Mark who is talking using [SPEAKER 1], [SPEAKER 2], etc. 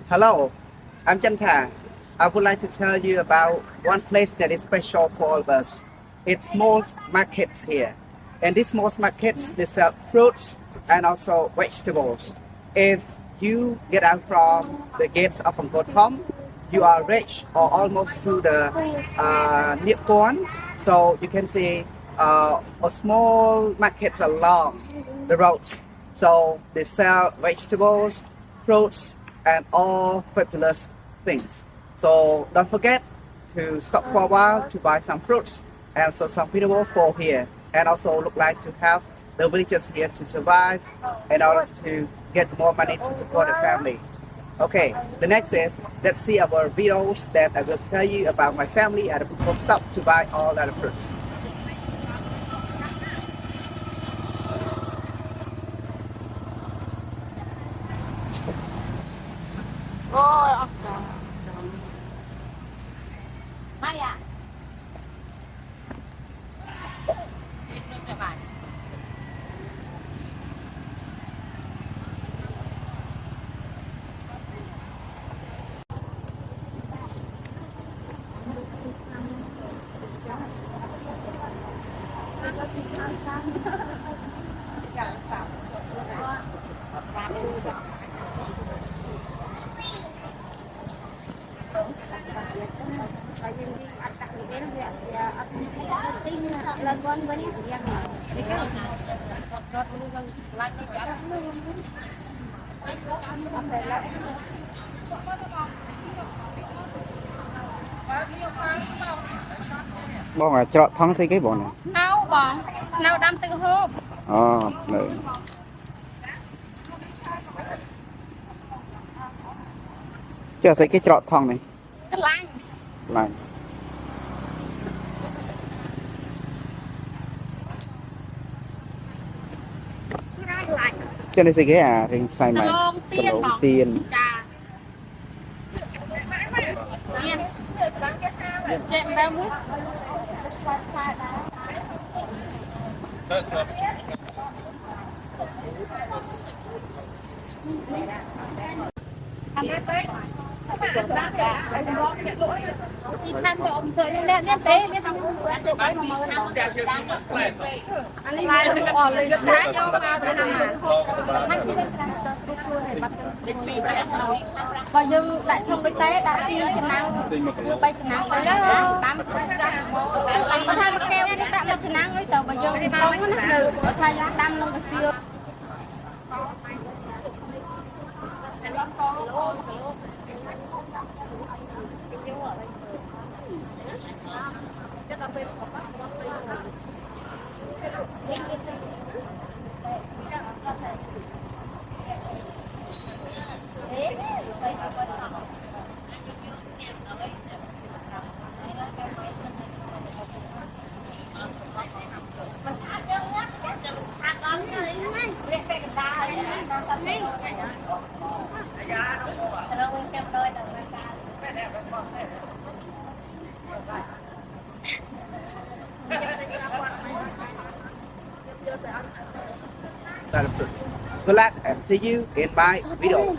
[SPEAKER 1] Hello, I'm Janta. I would like to tell you about one place that is special for all of us. It's small markets here. And these small markets, they sell fruits and also vegetables. If you get out from the gates of Angkor Thom, you are reached or almost to the near points. So you can see a small markets along the roads. So they sell vegetables, fruits, and all fabulous things. So don't forget to stop for a while to buy some fruits and also some vegetables for here. And also look like to have the villagers here to survive and also to get more money to support the family. Okay, the next is let's see our videos that I will tell you about my family and the people stop to buy all that fruits.
[SPEAKER 2] Ôi, ốc trời. Mai à? Lần con với những em mà cái
[SPEAKER 1] Bon à chợ thắng thấy cái bọn này.
[SPEAKER 2] nấu bòn nấu đâm tự hộp
[SPEAKER 1] Đấy. Chờ thấy cái chợ thắng này.
[SPEAKER 2] cái lạnh
[SPEAKER 1] Này.
[SPEAKER 2] lạnh
[SPEAKER 1] Cho nên cái à thì xài mày.
[SPEAKER 2] lông tiên bỏng
[SPEAKER 1] Tiền.
[SPEAKER 2] trà tiên chém bao muối đi thăm cái ông sợ nhưng lên tế lên thăm cũng ăn được cái mà anh lên lại cái bò lên đá cho vào cái nào và như tại trong cái tế đã đi cái nào như bay cái nào phải đó tám có hai cái keo cái đã cái nào ấy tàu và giờ không nó được ở thay đâm luôn cái siêu
[SPEAKER 1] That fruits. Good luck and see you in my video.